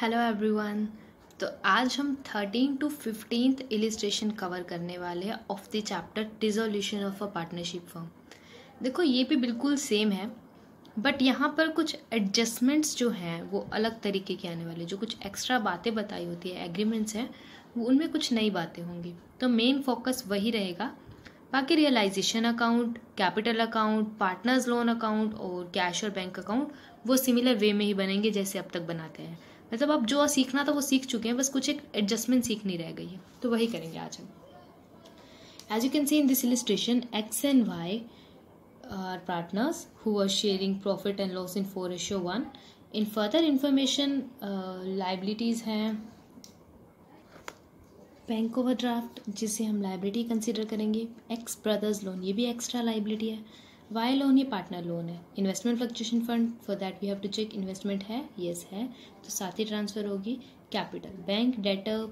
Hello everyone. तो आज हम 13 to 15 इलिस्ट्रेशन कवर करने वाले हैं of the chapter dissolution of a partnership firm. देखो ये भी बिल्कुल सेम है, बट यहाँ पर कुछ एडजस्टमेंट्स जो हैं वो अलग तरीके के आने वाले। जो कुछ एक्स्ट्रा बातें बताई होती है, एग्रीमेंट्स हैं, वो उनमें कुछ नई बातें होंगी। तो मेन फोकस वही रहेगा। बाकी realisation account, capital account, partners loan account और कैश और बैंक अकाउंट वो सिमिलर वे में ही बनेंगे जैसे अब तक बनाते हैं। मतलब अब जो सीखना था वो सीख चुके हैं, बस कुछ एक एडजस्टमेंट सीखनी रह गई है, तो वही करेंगे आज हम। As you can see in this illustration, X and Y are partners who are sharing profit and loss in 4:1। In further information liabilities हैं बैंक ओवरड्राफ्ट, जिसे हम लाइबिलिटी कंसिडर करेंगे। एक्स ब्रदर्स लोन, ये भी एक्स्ट्रा लाइबिलिटी है। Y loan ये partner loan है। Investment fluctuation fund, for that we have to check investment है, यस है, तो साथ ही ट्रांसफर होगी। Capital bank debtor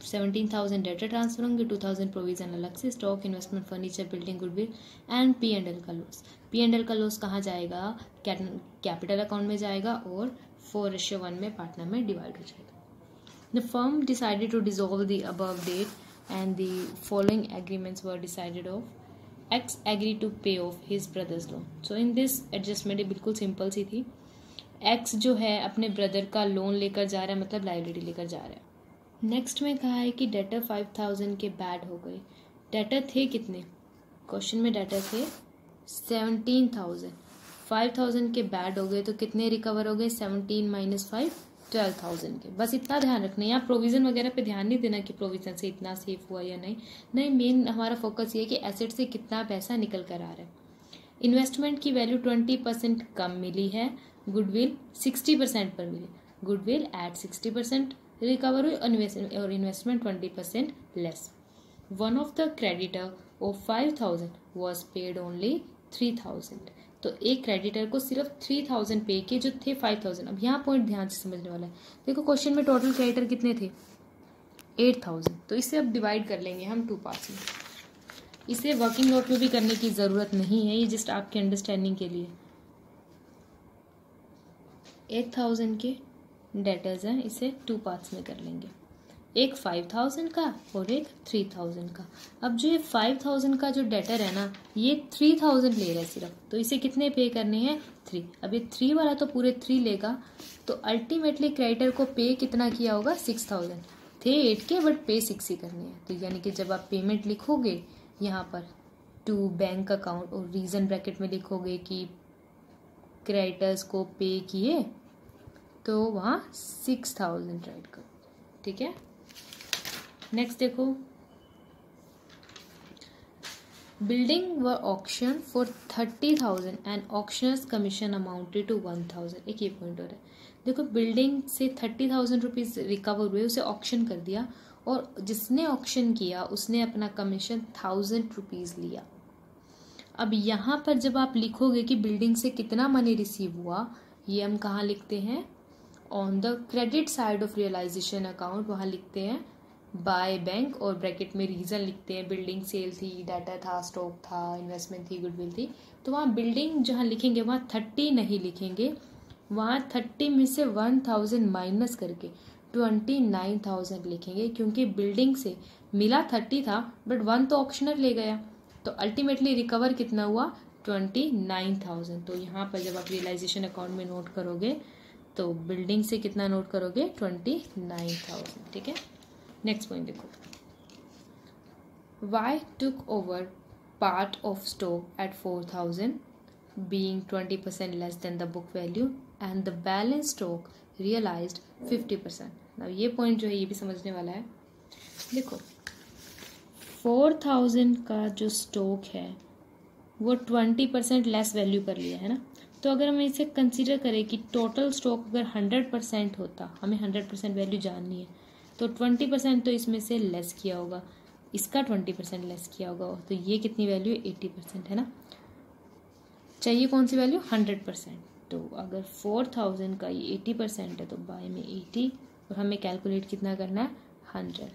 17,000 debtor transfer होंगे, 2,000 प्रोविजन अलग से। Stock, investment, furniture, building, goodwill and P&L का लॉस। P&L का लॉस कहाँ जाएगा? कैपिटल अकाउंट में जाएगा और 4:1 में पार्टनर में डिवाइड हो जाएगा। The firm decided to dissolve the above date and the following agreements were decided of. X agreed to pay off his brother's loan. So in this adjustment बिल्कुल simple सी थी। X जो है अपने brother का loan लेकर जा रहा है, मतलब लाइबिलिटी लेकर जा रहा है। नेक्स्ट में कहा है कि डेटर 5,000 के बैड हो गए। डेटर थे कितने? क्वेश्चन में डेटर थे 17,000। 5,000 के बैड हो गए तो कितने रिकवर हो गए? 17 - 5 12,000 के। बस इतना ध्यान रखना है। यहाँ प्रोविजन वगैरह पे ध्यान नहीं देना कि प्रोविजन से इतना सेफ हुआ या नहीं। मेन हमारा फोकस ये है कि एसेट से कितना पैसा निकल कर आ रहा है। इन्वेस्टमेंट की वैल्यू 20% कम मिली है, गुडविल 60% पर मिली। गुडविल एट 60% रिकवर हुई और investment 20% less. One of the creditor of 5,000 was paid only 3,000। तो एक क्रेडिटर को सिर्फ 3,000 पे किए जो थे 5,000। अब यहाँ पॉइंट ध्यान से समझने वाला है। देखो क्वेश्चन में टोटल क्रेडिटर कितने थे? 8,000। तो इसे अब डिवाइड कर लेंगे हम 2 पार्ट्स में। इसे वर्किंग नोट में भी करने की जरूरत नहीं है, ये जस्ट आपके अंडरस्टैंडिंग के लिए। 8,000 के डेटर्स हैं, इसे 2 पार्ट्स में कर लेंगे। एक 5,000 का और एक 3,000 का। अब जो ये 5,000 का जो डेटर है ना, ये 3,000 ले रहा है सिर्फ, तो इसे कितने पे करने हैं? 3। अब ये 3 वाला तो पूरे 3 लेगा, तो अल्टीमेटली क्रेडिटर को पे कितना किया होगा? 6,000। थे 8 के बट पे 6 ही करने हैं। तो यानी कि जब आप पेमेंट लिखोगे यहाँ पर टू बैंक अकाउंट और रीजन ब्रैकेट में लिखोगे कि क्रेडिटर्स को पे किए, तो वहाँ 6,000 राइट करो। ठीक है। नेक्स्ट देखो, building was auction for 30,000 and auctioneers commission amounted to 1,000। एक ये पॉइंट और है। देखो बिल्डिंग से 30,000 रुपीज रिकवर हुए, उसे ऑक्शन कर दिया और जिसने ऑक्शन किया उसने अपना कमीशन 1,000 रुपीज लिया। अब यहाँ पर जब आप लिखोगे कि बिल्डिंग से कितना मनी रिसीव हुआ, ये हम कहाँ लिखते हैं? On the credit side of realisation account, वहाँ लिखते हैं बाय बैंक और ब्रैकेट में रीजन लिखते हैं। बिल्डिंग सेल थी, डाटा था, स्टॉक था, इन्वेस्टमेंट थी, गुडविल थी। तो वहाँ बिल्डिंग जहाँ लिखेंगे वहाँ 30 नहीं लिखेंगे, वहाँ 30 में से 1,000 माइनस करके 29,000 लिखेंगे, क्योंकि बिल्डिंग से मिला 30 था बट 1 तो ऑक्शनर ले गया, तो अल्टीमेटली रिकवर कितना हुआ? 29,000। तो यहाँ पर जब आप रियलाइजेशन अकाउंट में नोट करोगे तो बिल्डिंग से कितना नोट करोगे? 29,000। ठीक है। नेक्स्ट पॉइंट देखो, Y took over part of stock at 4,000 being 20% less than the book value and the balance stock realised 50%। अब ये पॉइंट जो है ये भी समझने वाला है। देखो 4,000 का जो स्टॉक है वो 20% लेस वैल्यू पर लिया है ना। तो अगर हम इसे कंसीडर करें कि टोटल स्टॉक अगर 100% होता, हमें 100% वैल्यू जाननी है, तो 20% तो इसमें से लेस किया होगा, इसका 20% लेस किया होगा, तो ये कितनी वैल्यू है? 80% है ना। चाहिए कौन सी वैल्यू? 100%। तो अगर 4,000 का ये 80% है तो बाय में 80 और हमें कैलकुलेट कितना करना है? 100।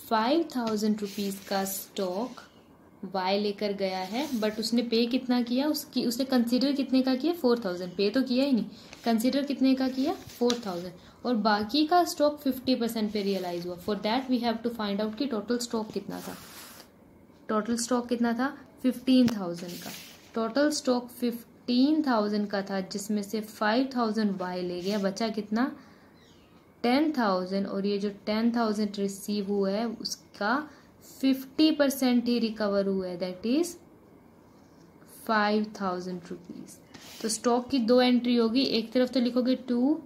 5,000 रुपीज का स्टॉक वाई लेकर गया है, बट उसने पे कितना किया, उसने कंसीडर कितने का किया 4000, पे तो किया ही नहीं, कंसीडर कितने का किया 4000, और बाकी का स्टॉक 50% पे रियलाइज हुआ। For that we have to find out कि टोटल स्टॉक कितना था। टोटल स्टॉक कितना था 15,000 का। टोटल स्टॉक 15,000 का था, जिसमें से 5,000 वाई ले गया, बचा कितना 10,000, और ये जो 10,000 रिसीव हुआ है उसका 50% ही रिकवर हुआ है, दैट इज 5,000 रुपीज। तो स्टॉक की दो एंट्री होगी, एक तरफ तो लिखोगे to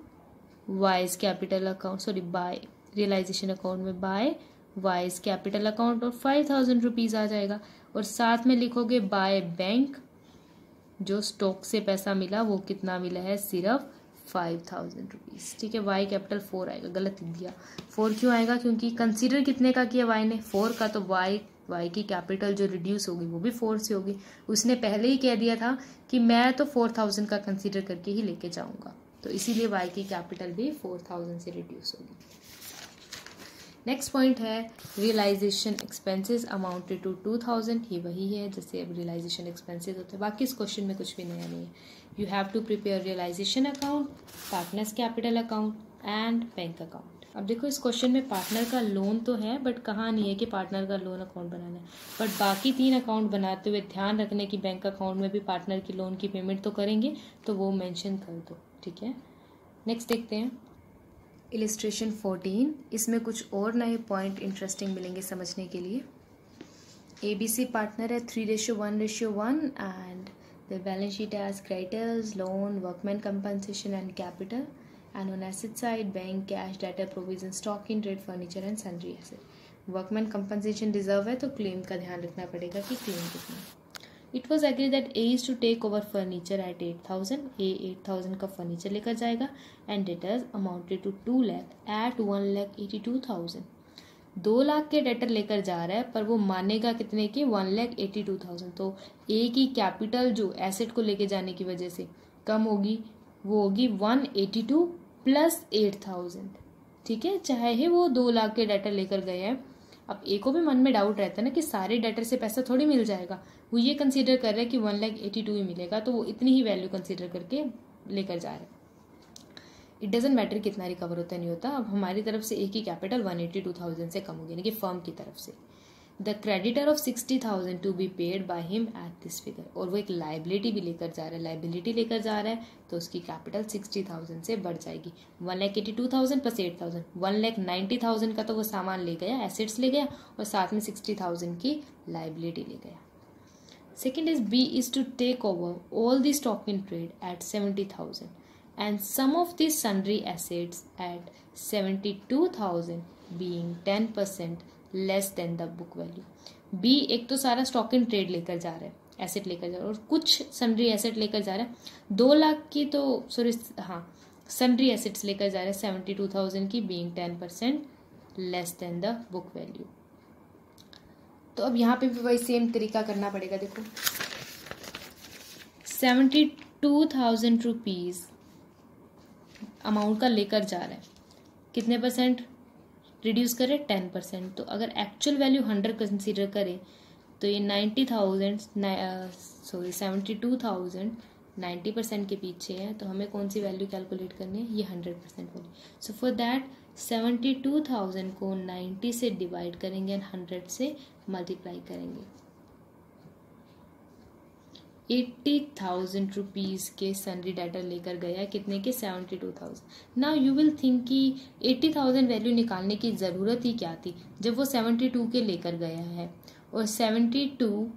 Y's capital account, sorry by realisation account में बाय वाइज कैपिटल अकाउंट, और 5,000 रुपीज आ जाएगा, और साथ में लिखोगे बाय बैंक, जो स्टॉक से पैसा मिला वो कितना मिला है, सिर्फ 5,000 रुपीज। ठीक है, वाई कैपिटल 4 आएगा, गलत लिख दिया। 4 क्यों आएगा, क्योंकि कंसीडर कितने का किया वाई ने, 4 का, तो वाई की कैपिटल जो रिड्यूस होगी वो भी 4 से होगी। उसने पहले ही कह दिया था कि मैं तो 4,000 का कंसीडर करके ही लेके जाऊंगा, तो इसीलिए वाई की कैपिटल भी 4,000 से रिड्यूस होगी। नेक्स्ट पॉइंट है रियलाइजेशन एक्सपेंसेस अमाउंटेड टू 2,000। ये वही है जैसे अब रियलाइजेशन एक्सपेंसेस होते हैं, बाकी इस क्वेश्चन में कुछ भी नया नहीं है। You have to prepare realisation account, partners capital account and bank account. अब देखो इस क्वेश्चन में पार्टनर का लोन तो है, बट कहाँ नहीं है कि पार्टनर का लोन अकाउंट बनाना है, बट बाकी 3 अकाउंट बनाते हुए ध्यान रखने की बैंक अकाउंट में भी पार्टनर की लोन की पेमेंट तो करेंगे, तो वो मेंशन कर दो। ठीक है, नेक्स्ट देखते हैं इलिस्ट्रेशन 14। इसमें कुछ और नए पॉइंट इंटरेस्टिंग मिलेंगे समझने के लिए। ABC पार्टनर है 3:1:1 and the balance sheet has creditors, loan, workman compensation and capital, and on asset side bank, cash, debtor, provision, stock in trade, furniture and sundry asset. Workman compensation reserve है तो claim का ध्यान रखना पड़ेगा कि claim कितना है। It was agreed that A is to take over furniture at 8,000. A 8,000 का फर्नीचर लेकर जाएगा and debtors amounted to 2 lakh at 1,82,000. 2 lakh के डेटर लेकर जा रहा है, पर वो मानेगा कितने की 1,82,000। तो A की कैपिटल जो एसेट को लेके जाने की वजह से कम होगी, वो होगी 182 प्लस 8,000। ठीक है, चाहे वो 2 लाख के डेटर लेकर गए हैं। अब ए को भी मन में डाउट रहता है ना कि सारे डेटर से पैसा थोड़ी मिल जाएगा, वो ये कंसीडर कर रहा है कि 1,82,000 ही मिलेगा, तो वो इतनी ही वैल्यू कंसीडर करके लेकर जा रहा है। इट डजेंट मैटर कितना रिकवर होता नहीं होता। अब हमारी तरफ से ए की कैपिटल 182,000 से कम होगी, यानी कि फर्म की तरफ से। The creditor of 60,000 to be paid by him at this figure, और वो एक लाइबिलिटी भी लेकर जा रहा है, लाइबिलिटी लेकर जा रहा है तो उसकी कैपिटल 60,000 से बढ़ जाएगी। 1,82,000 प्लस 8,000, 1,90,000 का तो वो सामान ले गया, एसेट्स ले गया, और साथ में 60,000 की लाइबिलिटी ले गया। Second is B is to take over all the stock in trade at 70,000 and some of the sundry assets at 72,000 being 10% less than the book value. B एक तो सारा स्टॉक इन ट्रेड लेकर जा रहा है, asset लेकर जा रहा है, और कुछ सन्ड्री एसेट लेकर जा रहा है। 2 लाख की तो सन्ड्री एसेट्स लेकर जा रहा है 72,000 की, being 10% less than the book value. तो अब यहाँ पे भी वही सेम तरीका करना पड़ेगा। देखो 72,000 रुपीज अमाउंट का लेकर जा रहा है, कितने परसेंट रिड्यूस करे 10%। तो अगर एक्चुअल वैल्यू 100 कंसीडर करें तो ये 72,000 90% के पीछे है, तो हमें कौन सी वैल्यू कैलकुलेट करनी है, ये 100% वाली। सो फॉर दैट 72,000 को 90 से डिवाइड करेंगे एंड 100 से मल्टीप्लाई करेंगे। 80,000 रुपीज के सन्ड्री डेटर लेकर गया, कितने के 72,000। नाउ यू विल थिंक कि 80,000 वैल्यू निकालने की ज़रूरत ही क्या थी जब वो 72 के लेकर गया है, और 72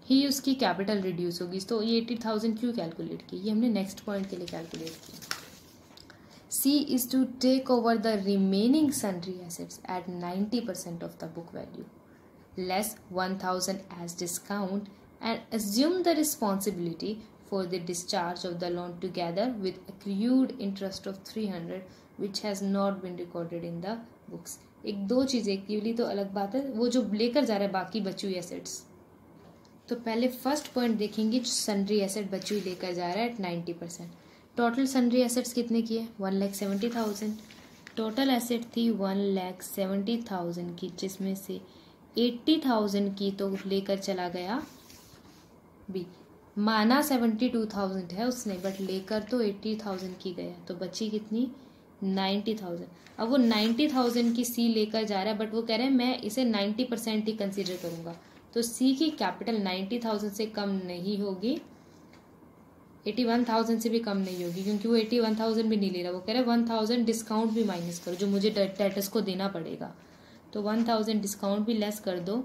ही उसकी कैपिटल रिड्यूस होगी, तो ये 80,000 क्यों कैलकुलेट की, ये हमने नेक्स्ट पॉइंट के लिए कैलकुलेट की। C is to take over the remaining sundry assets at 90% of the book value, less 1,000 as discount, and assume the responsibility for the discharge of the loan together with accrued interest of 300 which has not been recorded in the books. एक दो चीज़ें actively तो अलग बात है, वो जो लेकर जा रहा है बाकी बची हुई एसेट्स। तो पहले फर्स्ट पॉइंट देखेंगे, जो सन्ड्री एसेट बची हुई लेकर जा रहा है एट 90%। टोटल सन्ड्री एसेट्स कितने की है 1,70,000। टोटल एसेट थी 1,70,000 की, जिसमें से 80,000 की तो लेकर चला गया बी, माना 72,000 है उसने, बट लेकर तो 80,000 की गया, तो बची कितनी 90,000। अब वो 90,000 की सी लेकर जा रहा है, बट वो कह रहे हैं मैं इसे 90% ही कंसीडर करूंगा, तो सी की कैपिटल 90,000 से कम नहीं होगी, 81,000 से भी कम नहीं होगी, क्योंकि वो 81,000 भी नहीं ले रहा, वो कह रहे हैं 1,000 डिस्काउंट भी माइनस करो जो मुझे डेटर्स को देना पड़ेगा, तो 1,000 डिस्काउंट भी लेस कर दो,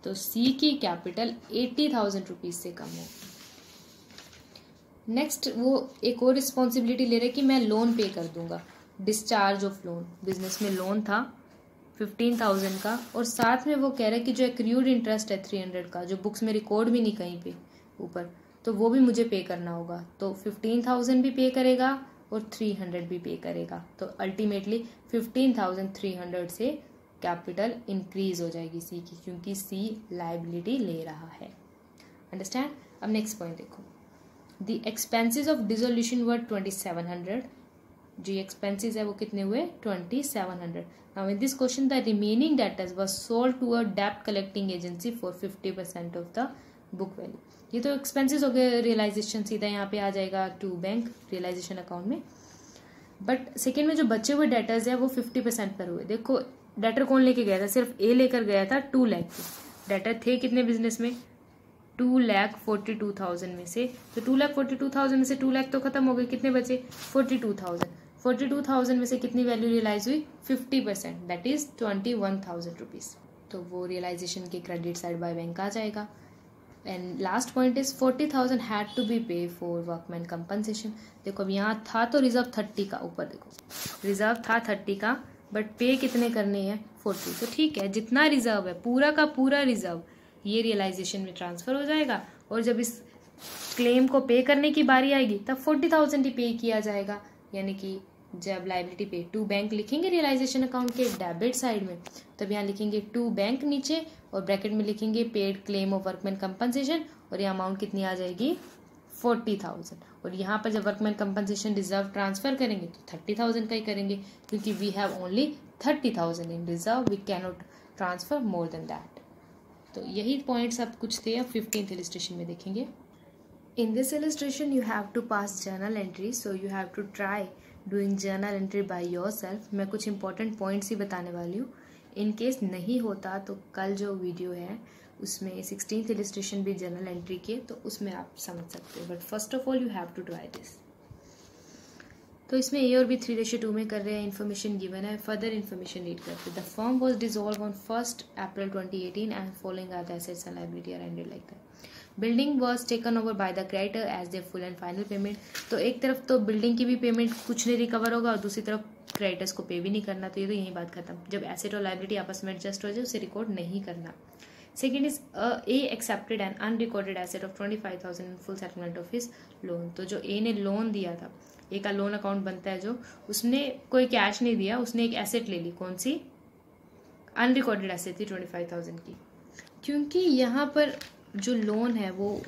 तो सी की कैपिटल 80,000 रुपीज से कम होगी। नेक्स्ट वो एक और रिस्पॉन्सिबिलिटी ले रहे कि मैं लोन पे कर दूंगा, डिस्चार्ज ऑफ लोन, बिजनेस में लोन था 15,000 का, और साथ में वो कह रहे कि जो एक्रूड इंटरेस्ट है 300 का, जो बुक्स में रिकॉर्ड भी नहीं कहीं पे ऊपर, तो वो भी मुझे पे करना होगा, तो 15,000 भी पे करेगा और 300 भी पे करेगा, तो अल्टीमेटली 15,300 से कैपिटल इंक्रीज हो जाएगी सी की, क्योंकि सी लायबिलिटी ले रहा है। अंडरस्टैंड। अब नेक्स्ट पॉइंट देखो, the expenses of dissolution were 2700, जो एक्सपेंसेस है वो कितने हुए 2700। Now in this question the remaining debtors was sold to a डेब्ट collecting agency for 50% of the book value. ये तो एक्सपेंसेस हो गए, रियलाइजेशन सीधा यहाँ पे आ जाएगा टू बैंक रियलाइजेशन अकाउंट में, बट सेकेंड में जो बचे हुए डेटर्स है वो 50% पर हुए। देखो डेटर कौन लेके गया था, सिर्फ ए लेकर गया था 2 लाख के, डेटर थे कितने बिजनेस में 2,42,000 में से, तो 2,42,000 में से 2 लाख तो खत्म हो गए, कितने बचे 42,000, 42,000 में से कितनी वैल्यू रियलाइज हुई 50%, दैट इज 21,000 रुपीज, तो वो रियलाइजेशन के क्रेडिट साइड बाय बैंक आ जाएगा। And last point is 40,000 had to be pay for workman compensation. देखो अब यहाँ था तो रिजर्व 30 का, ऊपर देखो रिजर्व था 30 का, बट पे कितने करने हैं 40, तो ठीक है जितना रिजर्व है पूरा का पूरा रिजर्व ये रियलाइजेशन में ट्रांसफर हो जाएगा, और जब इस क्लेम को पे करने की बारी आएगी तब 40,000 ही पे किया जाएगा, यानी कि जब लायबिलिटी पे टू बैंक लिखेंगे रियलाइजेशन अकाउंट के डेबिट साइड में, तब यहाँ लिखेंगे टू बैंक नीचे और ब्रैकेट में लिखेंगे paid claim of workman compensation, और ये अमाउंट कितनी आ जाएगी 40,000, और यहाँ पर जब वर्कमैन कंपनसेशन रिजर्व ट्रांसफर करेंगे तो 30,000 का ही करेंगे, क्योंकि we have only 30,000 in reserve, we can not transfer more than that. तो यही पॉइंट्स अब कुछ थे, अब 15th इलस्ट्रेशन में देखेंगे। In this illustration you have to pass journal entry, so you have to try doing journal entry by yourself. मैं कुछ इंपॉर्टेंट पॉइंट्स ही बताने वाली हूँ, इन केस नहीं होता तो कल जो वीडियो है उसमें 16th इलस्ट्रेशन भी जर्नल एंट्री के, तो उसमें आप समझ सकते हो, but first of all you have to try this. तो इसमें ए और बी 3:2 में कर रहे हैं, इन्फॉर्मेशन गिवन है, फर्दर इन्फॉर्मेशन रीड करते हैं। The firm was dissolve on 1 April 2018 and following are the assets and liability are ended like that. Building was taken over by the creditor as their full and final payment. तो एक तरफ तो building की भी payment कुछ नहीं recover होगा और दूसरी तरफ क्रेडिटर्स को पे भी नहीं करना, तो ये तो यही बात खत्म। जब एसेट और लायबिलिटी आपस में एडजस्ट हो जाए उसे रिकॉर्ड नहीं करना। Second is a accepted an unrecorded asset of 25,000 in full settlement of his loan. तो जो ए ने लोन दिया था, ए का लोन अकाउंट बनता है जो, उसने कोई कैश नहीं दिया, उसने एक एसेट ले ली, कौन सी अनरिकॉर्डेड एसेट थी 25,000 की। क्योंकि यहाँ पर जो लोन है वो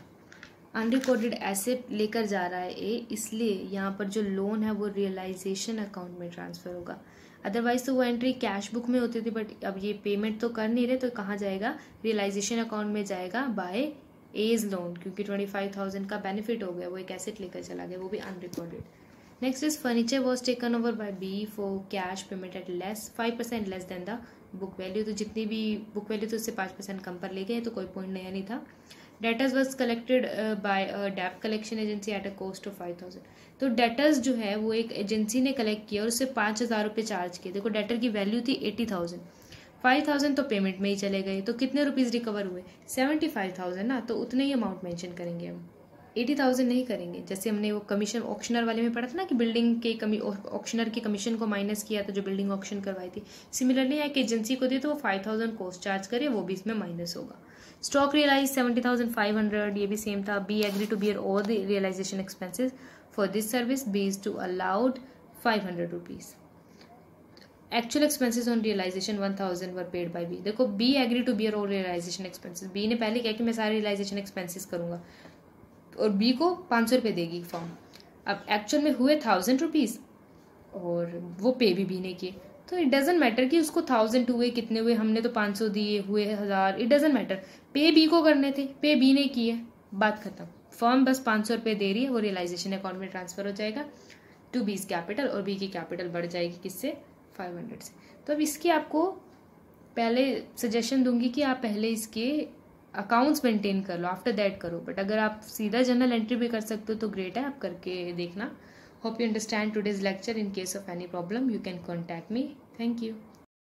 अनरिकॉर्डेड एसेट लेकर जा रहा है ए, इसलिए यहाँ पर जो लोन है वो रियलाइजेशन अकाउंट में ट्रांसफर होगा। अदरवाइज तो वो एंट्री कैश बुक में होती थी, बट अब ये पेमेंट तो कर नहीं रहे, तो कहाँ जाएगा रियलाइजेशन अकाउंट में जाएगा बाय एज लोन, क्योंकि 25,000 का बेनिफिट हो गया, वो एक एसेट लेकर चला गया, वो भी unrecorded. Next is furniture was taken over by B for cash payment at less 5% less than the book value. तो जितनी भी बुक वैल्यू तो उससे 5% कम पर ले गए, तो कोई पॉइंट नया नहीं था। डेटर्स वॉज कलेक्टेड बाय डेब्ट collection agency at a cost of 5,000। तो डेटर्स जो है वो एक एजेंसी ने कलेक्ट किया और उससे 5,000 रुपये चार्ज किए। देखो डेटर की वैल्यू थी 80,000, 5,000 तो पेमेंट में ही चले गए, तो कितने रुपीज रिकवर हुए 75,000 ना, तो उतने ही अमाउंट मेंशन करेंगे हम, 80,000 नहीं करेंगे। जैसे हमने वो कमीशन ऑक्शनर वाले में पढ़ा था ना कि बिल्डिंग के ऑक्शनर की कमीशन को माइनस किया था जो बिल्डिंग ऑक्शन करवाई थी, सिमिलरली एक एजेंसी को दी तो वो 5,000 कॉस्ट चार्ज करे, वो भी इसमें माइनस होगा। स्टॉक रियलाइज 70,500, ये भी सेम था। B agree to bear all the realisation expenses for this service, B is to allowed 500 rupees. Actual expenses on realisation 1,000 were paid by B. देखो B agree to bear all realisation expenses, B ने पहले कहा कि मैं सारे realisation expenses करूंगा और B को 500 रुपये देगी फॉर्म। अब एक्चुअल में हुए 1,000 रुपीज और वो पे भी बी ने किए, तो इट डजेंट मैटर कि उसको 1000 हुए कितने हुए, हमने तो 500 दिए, हुए 1000, इट डजेंट मैटर। पे बी को करने थे, पे बी ने किए, बात खत्म। फर्म बस 500 रुपये दे रही है, वो रियलाइजेशन अकाउंट में ट्रांसफर हो जाएगा टू बीज कैपिटल, और बी की कैपिटल बढ़ जाएगी किससे, 500 से। तो अब इसकी आपको पहले सजेशन दूंगी कि आप पहले इसके अकाउंट्स मेंटेन कर लो, आफ्टर दैट करो। बट अगर आप सीधा जर्नल एंट्री भी कर सकते हो तो ग्रेट है, आप करके देखना। Hope you understand today's lecture. In case of any problem you can contact me. Thank you.